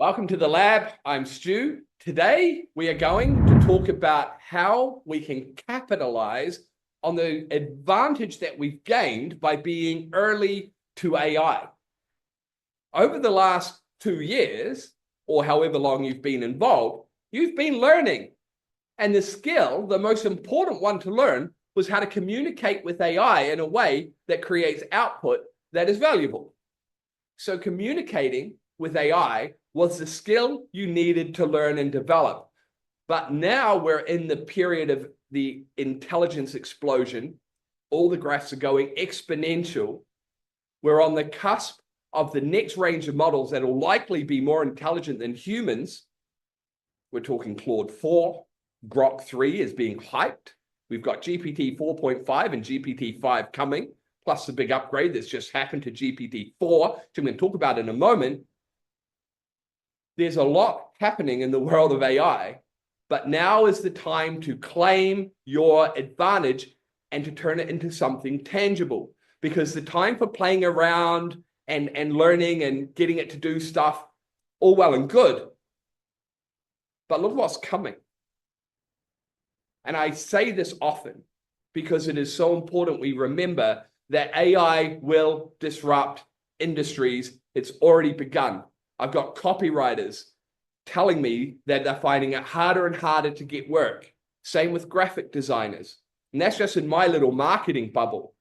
Welcome to the lab. I'm Stu. Today, we are going to talk about how we can capitalize on the advantage that we've gained by being early to AI. Over the last 2 years, or however long you've been involved, you've been learning. And the skill, the most important one to learn, was how to communicate with AI in a way that creates output that is valuable. So communicating with AI was the skill you needed to learn and develop. But now we're in the period of the intelligence explosion. All the graphs are going exponential. We're on the cusp of the next range of models that will likely be more intelligent than humans. We're talking Claude 4, Grok 3 is being hyped. We've got GPT 4.5 and GPT 5 coming, plus the big upgrade that's just happened to GPT 4, which I'm going to talk about in a moment. There's a lot happening in the world of AI, but now is the time to claim your advantage and to turn it into something tangible, because the time for playing around and learning and getting it to do stuff, all well and good, but look what's coming. And I say this often because it is so important we remember that AI will disrupt industries. It's already begun. I've got copywriters telling me that they're finding it harder and harder to get work. Same with graphic designers. And that's just in my little marketing bubble.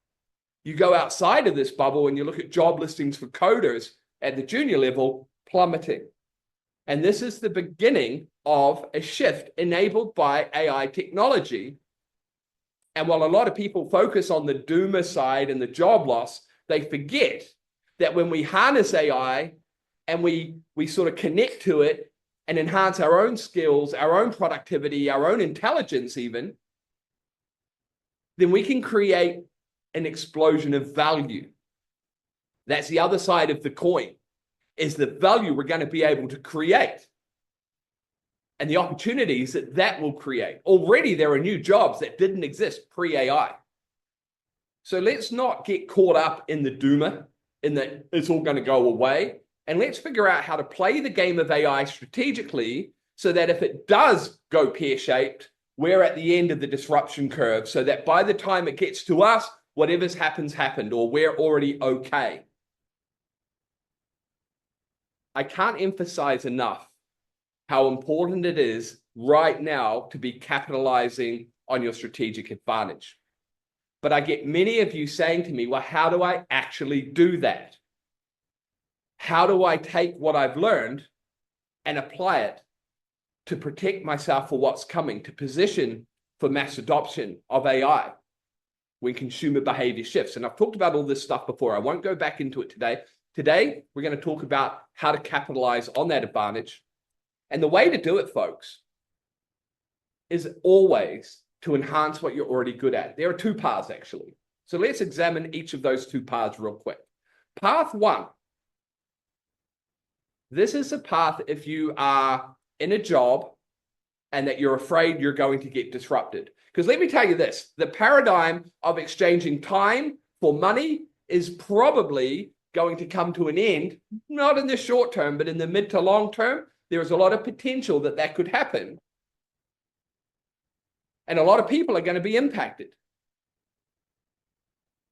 You go outside of this bubble and you look at job listings for coders at the junior level, plummeting. And this is the beginning of a shift enabled by AI technology. And while a lot of people focus on the doomer side and the job loss, they forget that when we harness AI and we sort of connect to it and enhance our own skills, our own productivity, our own intelligence even, then we can create an explosion of value. That's the other side of the coin, is the value we're going to be able to create and the opportunities that that will create. Already there are new jobs that didn't exist pre-AI. So let's not get caught up in the doomer, in that it's all going to go away. And let's figure out how to play the game of AI strategically so that if it does go pear-shaped, we're at the end of the disruption curve, so that by the time it gets to us, whatever's happened, or we're already okay. I can't emphasize enough how important it is right now to be capitalizing on your strategic advantage. But I get many of you saying to me, well, how do I actually do that? How do I take what I've learned and apply it to protect myself for what's coming, to position for mass adoption of AI when consumer behavior shifts? And I've talked about all this stuff before. I won't go back into it today. Today, we're going to talk about how to capitalize on that advantage. And the way to do it, folks, is always to enhance what you're already good at. There are two paths, actually. So let's examine each of those two paths real quick. Path one. This is a path if you are in a job and that you're afraid you're going to get disrupted. Because let me tell you this, the paradigm of exchanging time for money is probably going to come to an end, not in the short term, but in the mid to long term. There is a lot of potential that that could happen. And a lot of people are going to be impacted.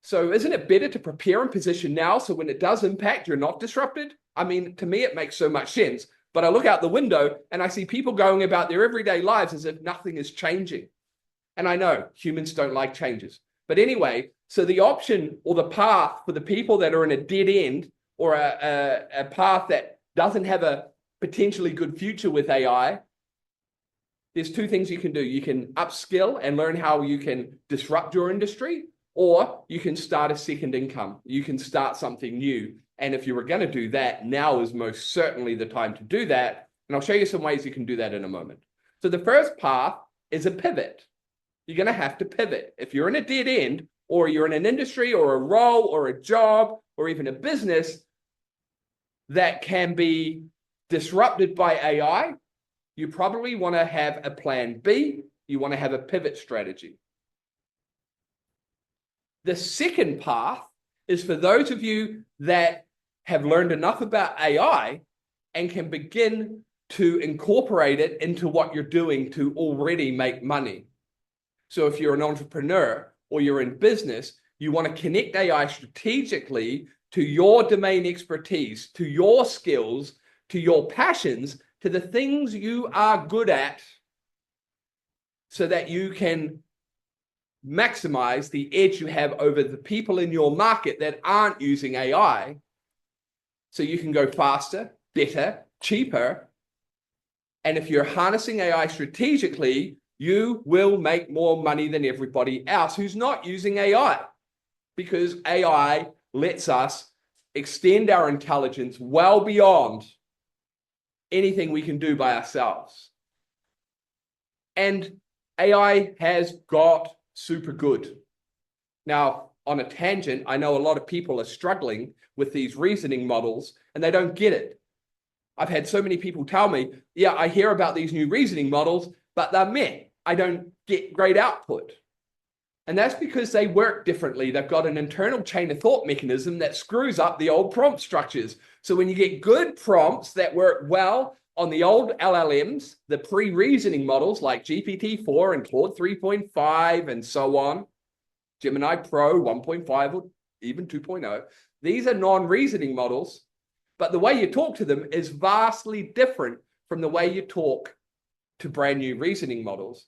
So isn't it better to prepare and position now so when it does impact, you're not disrupted? I mean, to me, it makes so much sense. But I look out the window and I see people going about their everyday lives as if nothing is changing. And I know humans don't like changes. But anyway, so the option or the path for the people that are in a dead end or a path that doesn't have a potentially good future with AI, there's two things you can do. You can upskill and learn how you can disrupt your industry, or you can start a second income. You can start something new. And if you were going to do that, now is most certainly the time to do that. And I'll show you some ways you can do that in a moment. So the first path is a pivot. You're going to have to pivot. If you're in a dead end, or you're in an industry or a role or a job or even a business that can be disrupted by AI, you probably want to have a plan B. You want to have a pivot strategy. The second path is for those of you that have learned enough about AI and can begin to incorporate it into what you're doing to already make money. So if you're an entrepreneur or you're in business, you want to connect AI strategically to your domain expertise, to your skills, to your passions, to the things you are good at, so that you can maximize the edge you have over the people in your market that aren't using AI, so you can go faster, better, cheaper. And if you're harnessing AI strategically, you will make more money than everybody else who's not using AI, because AI lets us extend our intelligence well beyond anything we can do by ourselves. And AI has got super good. Now, on a tangent, I know a lot of people are struggling with these reasoning models and they don't get it. I've had so many people tell me, yeah, I hear about these new reasoning models, but they're meh. I don't get great output. And that's because they work differently. They've got an internal chain of thought mechanism that screws up the old prompt structures. So when you get good prompts that work well on the old LLMs, the pre-reasoning models like GPT-4 and Claude 3.5 and so on, Gemini Pro 1.5 or even 2.0, these are non-reasoning models, but the way you talk to them is vastly different from the way you talk to brand new reasoning models.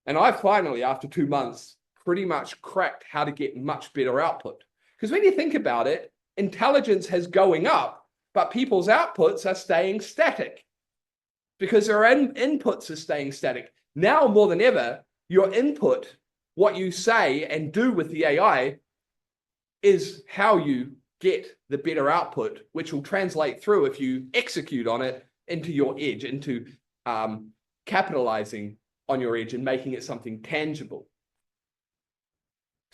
And I finally, after 2 months, pretty much cracked how to get much better output. Because when you think about it, intelligence is going up, but people's outputs are staying static because their inputs are staying static. Now more than ever, your input, what you say and do with the AI, is how you get the better output, which will translate through, if you execute on it, into your edge, into capitalizing on your edge and making it something tangible.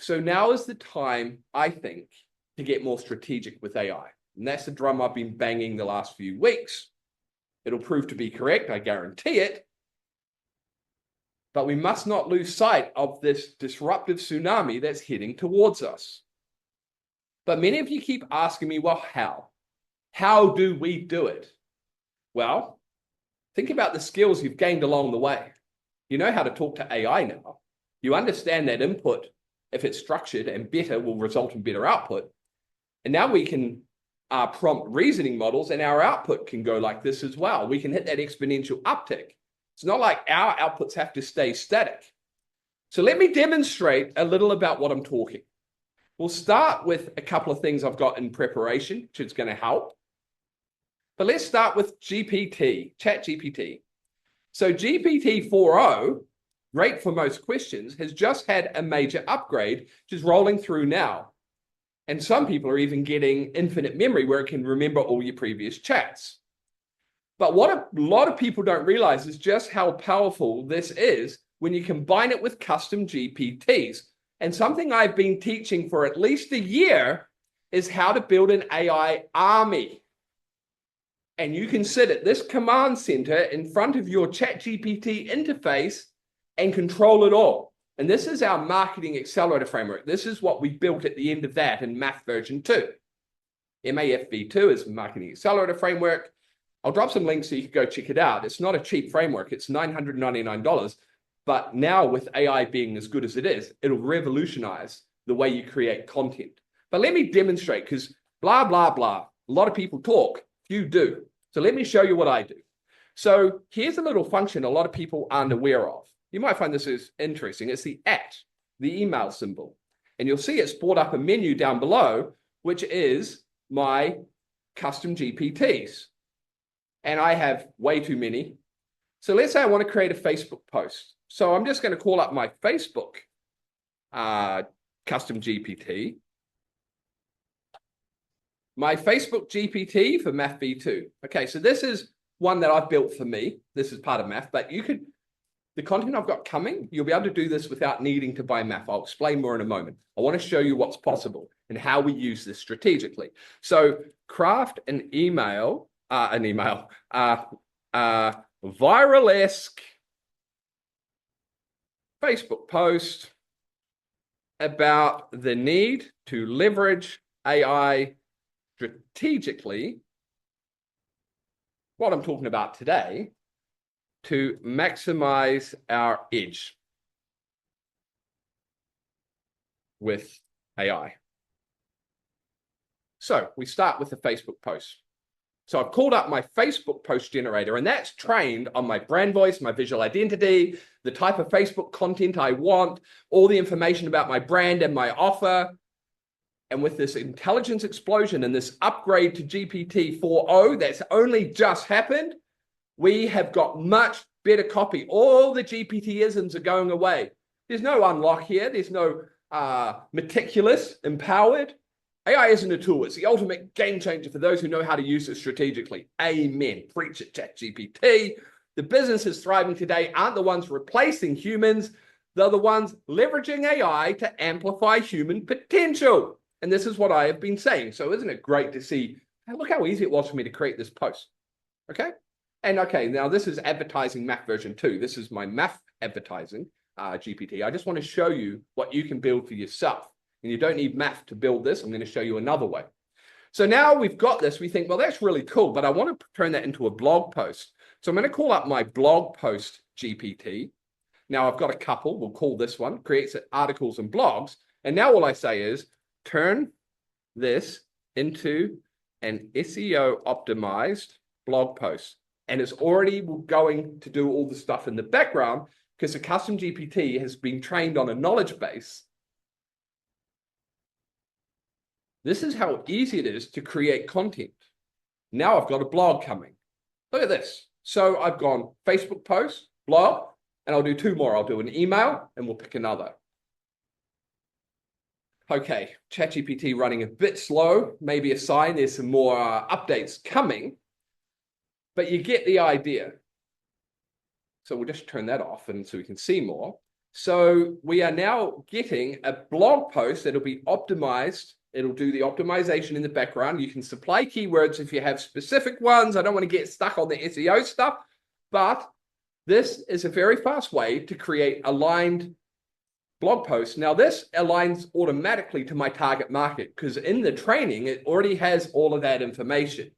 So now is the time, I think, to get more strategic with AI. And that's the drum I've been banging the last few weeks. It'll prove to be correct, I guarantee it. But we must not lose sight of this disruptive tsunami that's heading towards us. But many of you keep asking me, well, how? How do we do it? Well, think about the skills you've gained along the way. You know how to talk to AI now. You understand that input, if it's structured and better, will result in better output. And now we can prompt reasoning models and our output can go like this as well. We can hit that exponential uptick. It's not like our outputs have to stay static. So let me demonstrate a little about what I'm talking. We'll start with a couple of things I've got in preparation, which is going to help. But let's start with GPT, ChatGPT. So GPT 4.0, great for most questions, has just had a major upgrade, which is rolling through now. And some people are even getting infinite memory where it can remember all your previous chats. But what a lot of people don't realize is just how powerful this is when you combine it with custom GPTs. And something I've been teaching for at least a year is how to build an AI army. And you can sit at this command center in front of your ChatGPT interface and control it all. And this is our marketing accelerator framework. This is what we built at the end of that in Math version 2. MAFV2 is marketing accelerator framework. I'll drop some links so you can go check it out. It's not a cheap framework. It's $999. But now with AI being as good as it is, it'll revolutionize the way you create content. But let me demonstrate, because blah, blah, blah. A lot of people talk, few do. So let me show you what I do. So here's a little function a lot of people aren't aware of. You might find this is interesting. It's the email symbol. And you'll see it's brought up a menu down below, which is my custom GPTs. And I have way too many. So let's say I want to create a Facebook post. So I'm just going to call up my Facebook custom GPT. My Facebook GPT for Math V2. Okay, so this is one that I've built for me. This is part of Math, but you could, the content I've got coming, you'll be able to do this without needing to buy Math. I'll explain more in a moment. I want to show you what's possible and how we use this strategically. So craft an email, viral-esque Facebook post about the need to leverage AI strategically what I'm talking about today to maximize our edge with AI. So we start with the Facebook post. So I've called up my Facebook post generator, and that's trained on my brand voice, my visual identity, the type of Facebook content I want, all the information about my brand and my offer. And with this intelligence explosion and this upgrade to GPT 4.0 that's only just happened, we have got much better copy. All the GPT-isms are going away. There's no unlock here. There's no meticulous, empowered. AI isn't a tool. It's the ultimate game changer for those who know how to use it strategically. Amen. Preach it, ChatGPT. The businesses thriving today aren't the ones replacing humans. They're the ones leveraging AI to amplify human potential. And this is what I have been saying. So isn't it great to see, look how easy it was for me to create this post. Okay. And okay, now this is advertising math version 2. This is my math advertising GPT. I just want to show you what you can build for yourself. And you don't need math to build this. I'm going to show you another way. So now we've got this, we think, well, that's really cool, but I want to turn that into a blog post. So I'm going to call up my blog post GPT. Now I've got a couple. We'll call this one, creates articles and blogs. And now all I say is turn this into an SEO optimized blog post. And it's already going to do all the stuff in the background because the custom GPT has been trained on a knowledge base. This is how easy it is to create content. Now I've got a blog coming. Look at this. So I've gone Facebook post, blog, and I'll do 2 more. I'll do an email and we'll pick another. Okay, ChatGPT running a bit slow, maybe a sign there's some more updates coming, but you get the idea. So we'll just turn that off and so we can see more. So we are now getting a blog post that'll be optimized. It'll do the optimization in the background. You can supply keywords if you have specific ones. I don't want to get stuck on the SEO stuff, but this is a very fast way to create aligned blog posts. Now this aligns automatically to my target market because in the training, it already has all of that information.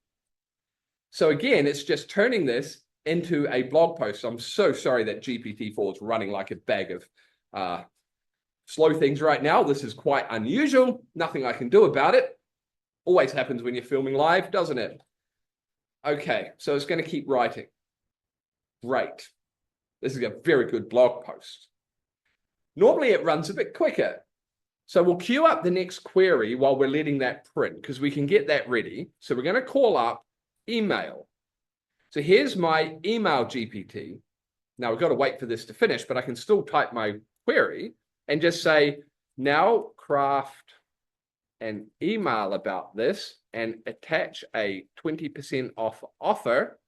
So again, it's just turning this into a blog post. I'm so sorry that GPT-4 is running like a bag of slow things right now. This is quite unusual. Nothing I can do about it. Always happens when you're filming live, doesn't it? Okay, so it's going to keep writing. Great. This is a very good blog post. Normally it runs a bit quicker. So we'll queue up the next query while we're letting that print because we can get that ready. So we're going to call up email. So here's my email GPT. Now we've got to wait for this to finish, but I can still type my query and just say, now craft an email about this and attach a 20% off offer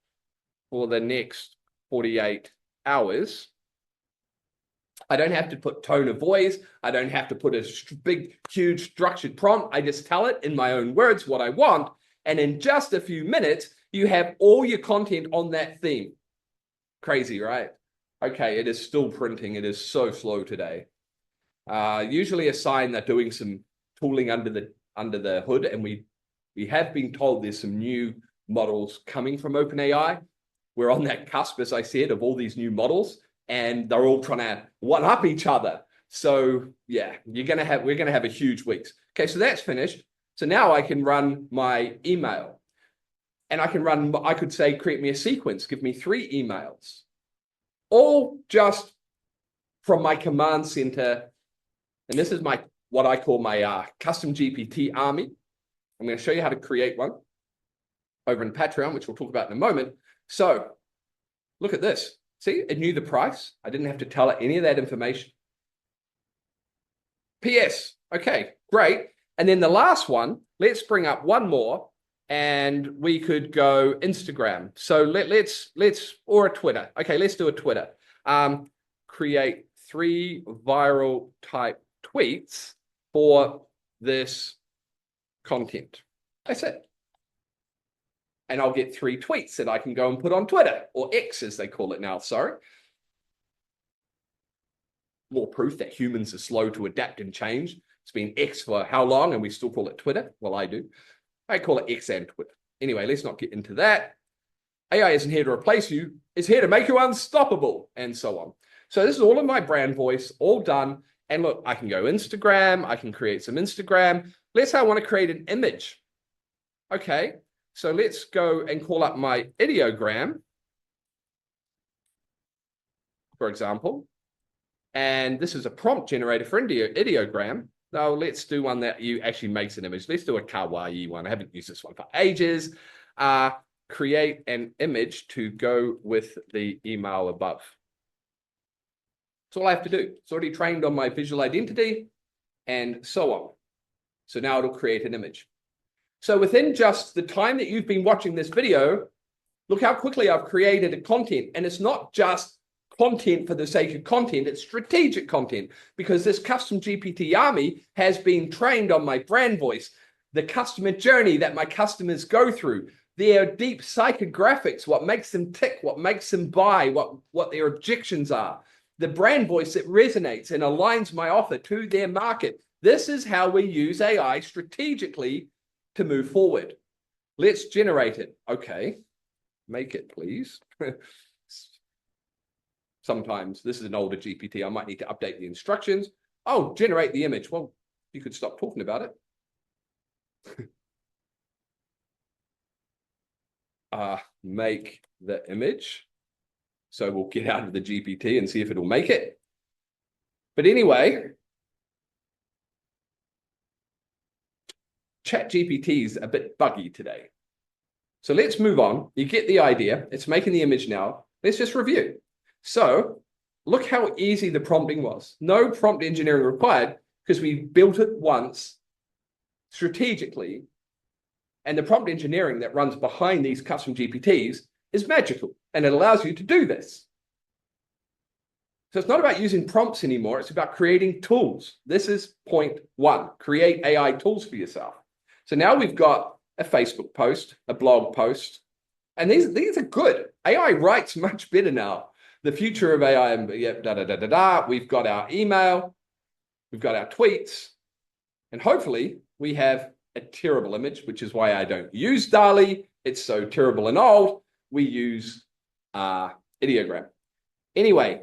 for the next 48 hours. I don't have to put tone of voice. I don't have to put a big, huge structured prompt. I just tell it in my own words what I want. And in just a few minutes, you have all your content on that theme. Crazy, right? Okay, it is still printing. It is so slow today. Usually a sign they're doing some tooling under the hood, and we have been told there's some new models coming from OpenAI. We're on that cusp, as I said, of all these new models, and they're all trying to one up each other. So yeah, we're gonna have a huge weeks. Okay, so that's finished. So now I can run my email, and I could say create me a sequence, give me 3 emails, all just from my command center. And this is what I call my custom GPT army. I'm going to show you how to create one over in Patreon, which we'll talk about in a moment. So look at this. See, it knew the price. I didn't have to tell it any of that information. PS. Okay, great. And then the last one, let's bring up one more and we could go Instagram. So let's or a Twitter. Okay, let's do a Twitter. Create 3 viral type tweets for this content. That's it. And I'll get 3 tweets that I can go and put on Twitter, or X as they call it now, sorry. More proof that humans are slow to adapt and change. It's been X for how long and we still call it Twitter? Well, I do. I call it X and Twitter. Anyway, let's not get into that. AI isn't here to replace you. It's here to make you unstoppable, and so on. So this is all in my brand voice, all done. And look, I can go Instagram. I can create some Instagram. Let's say I want to create an image. Okay, so let's go and call up my ideogram, for example. And this is a prompt generator for ideogram. Now let's do one that you actually makes an image. Let's do a kawaii one. I haven't used this one for ages. Create an image to go with the email above. That's all I have to do. It's already trained on my visual identity and so on. So now it'll create an image. So within just the time that you've been watching this video, look how quickly I've created a content. And it's not just content for the sake of content, it's strategic content, because this custom GPT army has been trained on my brand voice, the customer journey that my customers go through, their deep psychographics, what makes them tick, what makes them buy, what their objections are, the brand voice that resonates and aligns my offer to their market. This is how we use AI strategically to move forward. Let's generate it. Okay, make it, please. Sometimes this is an older GPT. I might need to update the instructions. Oh, generate the image. Well, you could stop talking about it. Make the image. So we'll get out of the GPT and see if it'll make it. But anyway, ChatGPT is a bit buggy today. So let's move on. You get the idea. It's making the image now. Let's just review. So look how easy the prompting was. No prompt engineering required because we built it once strategically. And the prompt engineering that runs behind these custom GPTs is magical. And it allows you to do this. So it's not about using prompts anymore. It's about creating tools. This is point one. Create AI tools for yourself. So now we've got a Facebook post, a blog post. And these are good. AI writes much better now. The future of AI, We've got our email. We've got our tweets. And hopefully we have a terrible image, which is why I don't use DALL-E. It's so terrible and old. We use ideogram. Anyway,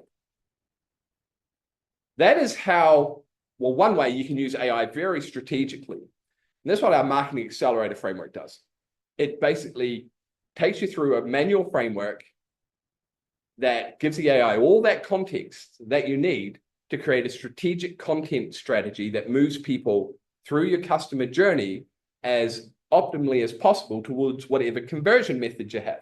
that is how, well, one way you can use AI very strategically. And that's what our marketing accelerator framework does. It basically takes you through a manual framework that gives the AI all that context that you need to create a strategic content strategy that moves people through your customer journey as optimally as possible towards whatever conversion method you have.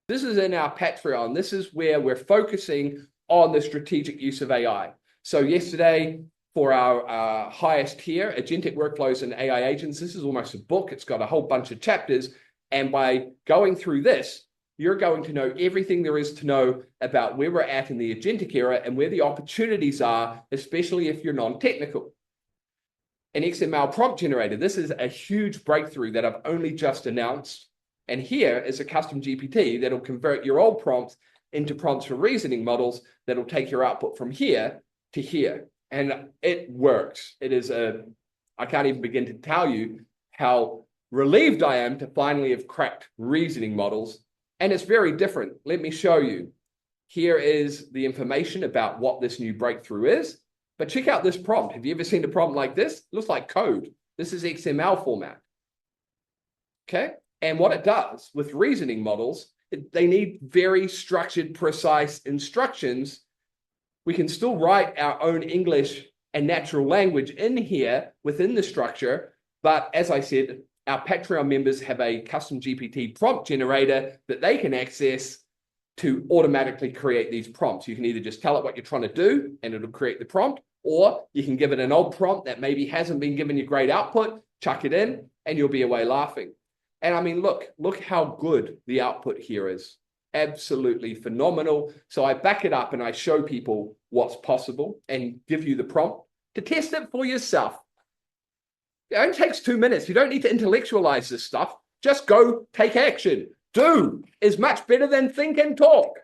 This is in our Patreon. This is where we're focusing on the strategic use of AI. So yesterday, for our highest tier, Agentic Workflows and AI Agents, this is almost a book. It's got a whole bunch of chapters. And by going through this, you're going to know everything there is to know about where we're at in the agentic era and where the opportunities are, especially if you're non-technical. An XML prompt generator. This is a huge breakthrough that I've only just announced. And here is a custom GPT that'll convert your old prompts into prompts for reasoning models that'll take your output from here to here. And it works. It is I can't even begin to tell you how relieved I am to finally have cracked reasoning models. And it's very different. Let me show you. Here is the information about what this new breakthrough is. But check out this prompt. Have you ever seen a prompt like this? It looks like code. This is XML format. Okay. And what it does with reasoning models, they need very structured, precise instructions. We can still write our own English and natural language in here within the structure. But as I said, our Patreon members have a custom GPT prompt generator that they can access to automatically create these prompts. You can either just tell it what you're trying to do and it'll create the prompt, or you can give it an old prompt that maybe hasn't been giving you great output, chuck it in, and you'll be away laughing. And I mean, look how good the output here is. Absolutely phenomenal. So I back it up and I show people what's possible and give you the prompt to test it for yourself. It only takes 2 minutes. You don't need to intellectualize this stuff. Just go take action. Do is much better than think and talk.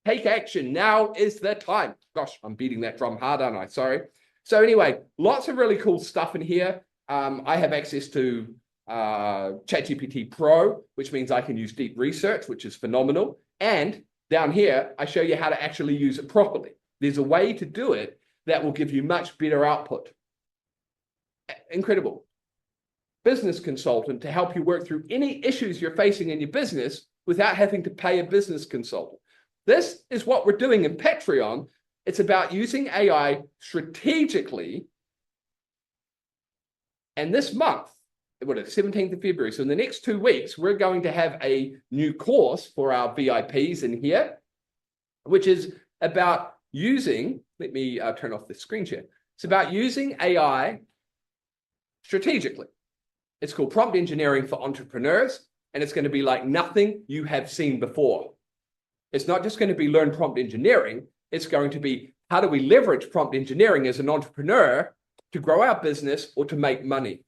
Take action. Now is the time. Gosh, I'm beating that drum hard, aren't I? Sorry. So anyway, lots of really cool stuff in here. I have access to ChatGPT Pro, which means I can use deep research, which is phenomenal. And down here, I show you how to actually use it properly. There's a way to do it that will give you much better output. Incredible. Business consultant to help you work through any issues you're facing in your business without having to pay a business consultant. This is what we're doing in Patreon. It's about using AI strategically. And this month, what is 17th of February, so in the next 2 weeks, we're going to have a new course for our VIPs in here, which is about using, let me turn off the screen share. It's about using AI strategically. It's called Prompt Engineering for Entrepreneurs, and it's going to be like nothing you have seen before. It's not just going to be learn prompt engineering. It's going to be how do we leverage prompt engineering as an entrepreneur to grow our business or to make money.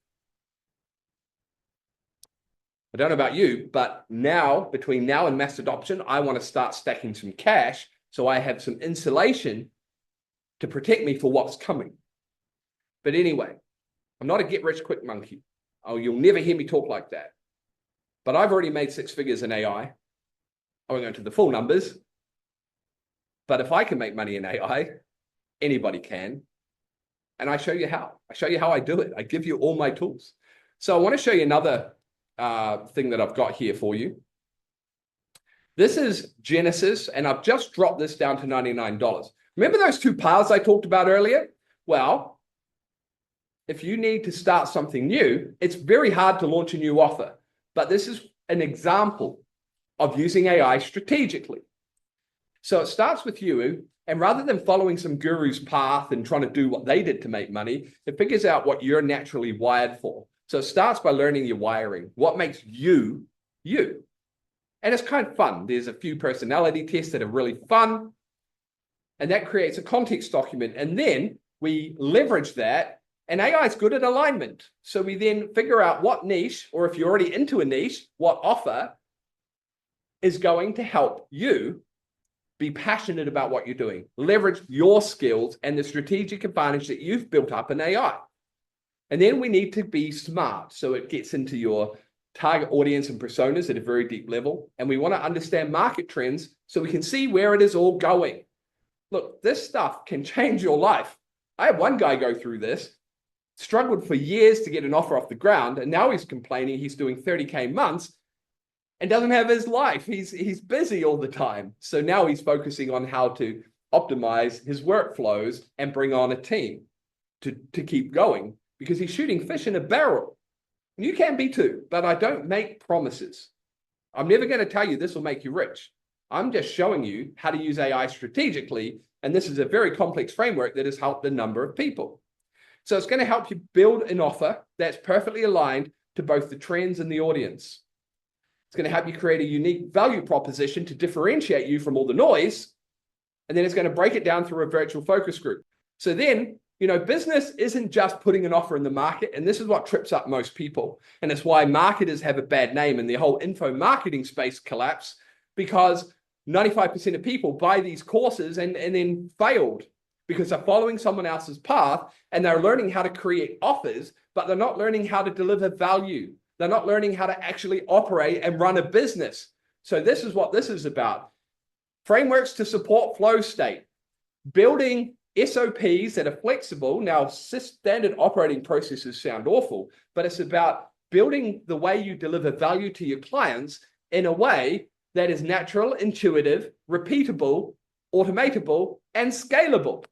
I don't know about you, but now, between now and mass adoption, I want to start stacking some cash so I have some insulation to protect me for what's coming. But anyway, I'm not a get-rich-quick monkey. Oh, you'll never hear me talk like that. But I've already made 6 figures in AI. I won't go into the full numbers. But if I can make money in AI, anybody can. And I show you how. I show you how I do it. I give you all my tools. So I want to show you another thing that I've got here for you. This is Genesis, and I've just dropped this down to $99. Remember those 2 paths I talked about earlier? Well, if you need to start something new, it's very hard to launch a new offer. But this is an example of using AI strategically. So it starts with you, and rather than following some guru's path and trying to do what they did to make money, it figures out what you're naturally wired for. So it starts by learning your wiring, what makes you, you. And it's kind of fun. There's a few personality tests that are really fun, and that creates a context document. And then we leverage that, and AI is good at alignment. So we then figure out what niche, or if you're already into a niche, what offer is going to help you be passionate about what you're doing. Leverage your skills and the strategic advantage that you've built up in AI. And then we need to be smart. So it gets into your target audience and personas at a very deep level. And we want to understand market trends so we can see where it is all going. Look, this stuff can change your life. I had one guy go through this, struggled for years to get an offer off the ground. And now he's complaining he's doing 30K months and doesn't have his life. He's busy all the time. So now he's focusing on how to optimize his workflows and bring on a team to keep going, because he's shooting fish in a barrel. You can be too, but I don't make promises. I'm never going to tell you this will make you rich. I'm just showing you how to use AI strategically, and this is a very complex framework that has helped a number of people. So it's going to help you build an offer that's perfectly aligned to both the trends and the audience. It's going to help you create a unique value proposition to differentiate you from all the noise, and then it's going to break it down through a virtual focus group. So then, you know, business isn't just putting an offer in the market, and this is what trips up most people. And it's why marketers have a bad name and the whole info marketing space collapse, because 95% of people buy these courses and then failed because they're following someone else's path and they're learning how to create offers, but they're not learning how to deliver value. They're not learning how to actually operate and run a business. So this is what this is about. Frameworks to support flow state, building SOPs that are flexible. Now, standard operating processes sound awful, but it's about building the way you deliver value to your clients in a way that is natural, intuitive, repeatable, automatable, and scalable.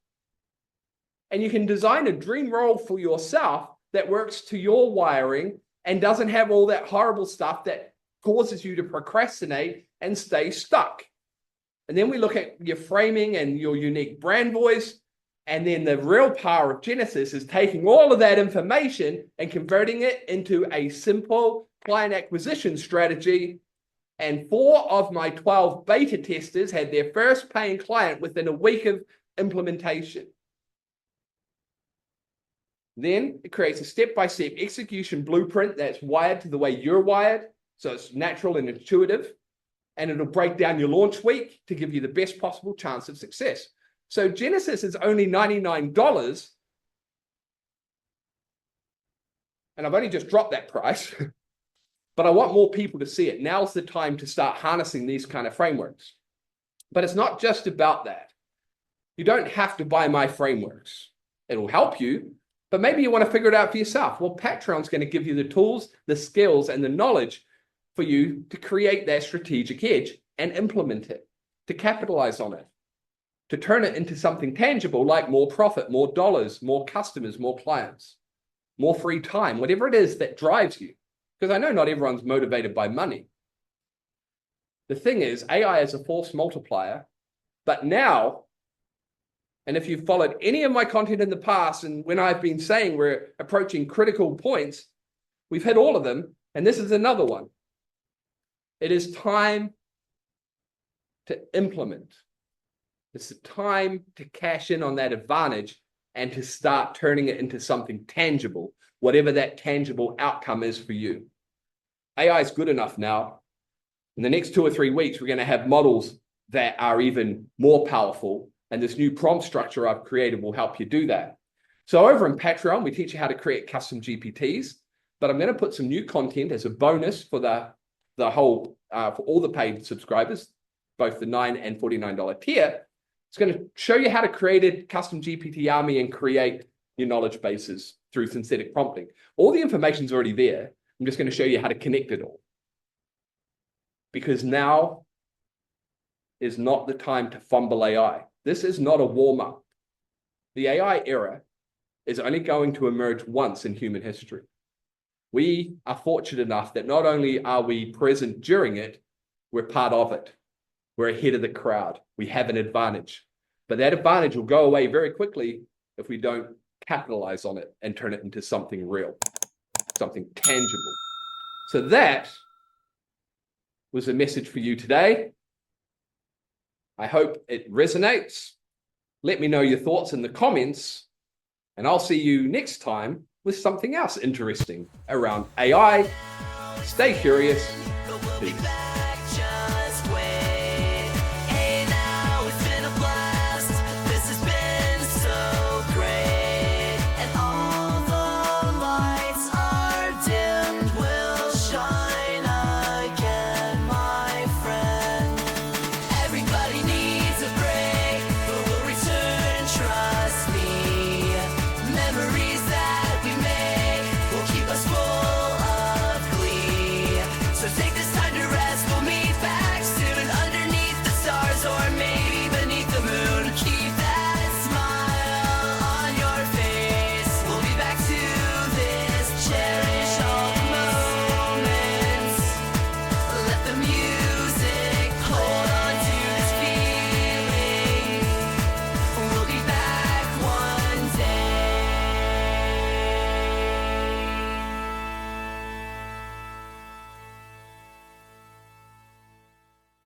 And you can design a dream role for yourself that works to your wiring and doesn't have all that horrible stuff that causes you to procrastinate and stay stuck. And then we look at your framing and your unique brand voice. And then the real power of Genesis is taking all of that information and converting it into a simple client acquisition strategy. And 4 of my 12 beta testers had their first paying client within a week of implementation. Then it creates a step-by-step execution blueprint that's wired to the way you're wired. So it's natural and intuitive. And it'll break down your launch week to give you the best possible chance of success. So Genesis is only $99. and I've only just dropped that price, but I want more people to see it. Now's the time to start harnessing these kind of frameworks. But it's not just about that. You don't have to buy my frameworks. It'll help you, but maybe you want to figure it out for yourself. Well, Patreon's going to give you the tools, the skills, and the knowledge for you to create that strategic edge and implement it, to capitalize on it, to turn it into something tangible like more profit, more dollars, more customers, more clients, more free time, whatever it is that drives you. Because I know not everyone's motivated by money. The thing is, AI is a force multiplier, but now, and if you've followed any of my content in the past, and when I've been saying we're approaching critical points, we've hit all of them, and this is another one. It is time to implement. It's the time to cash in on that advantage and to start turning it into something tangible, whatever that tangible outcome is for you. AI is good enough now. In the next 2 or 3 weeks, we're going to have models that are even more powerful. And this new prompt structure I've created will help you do that. So over in Patreon, we teach you how to create custom GPTs, but I'm going to put some new content as a bonus for the whole, for all the paid subscribers, both the $9 and $49 tier. It's going to show you how to create a custom GPT army and create your knowledge bases through synthetic prompting. All the information's already there. I'm just going to show you how to connect it all. Because now is not the time to fumble AI. This is not a warm-up. The AI era is only going to emerge once in human history. We are fortunate enough that not only are we present during it, we're part of it. We're ahead of the crowd. We have an advantage. But that advantage will go away very quickly if we don't capitalize on it and turn it into something real, something tangible. So that was a message for you today. I hope it resonates. Let me know your thoughts in the comments, and I'll see you next time with something else interesting around AI. Stay curious. Peace.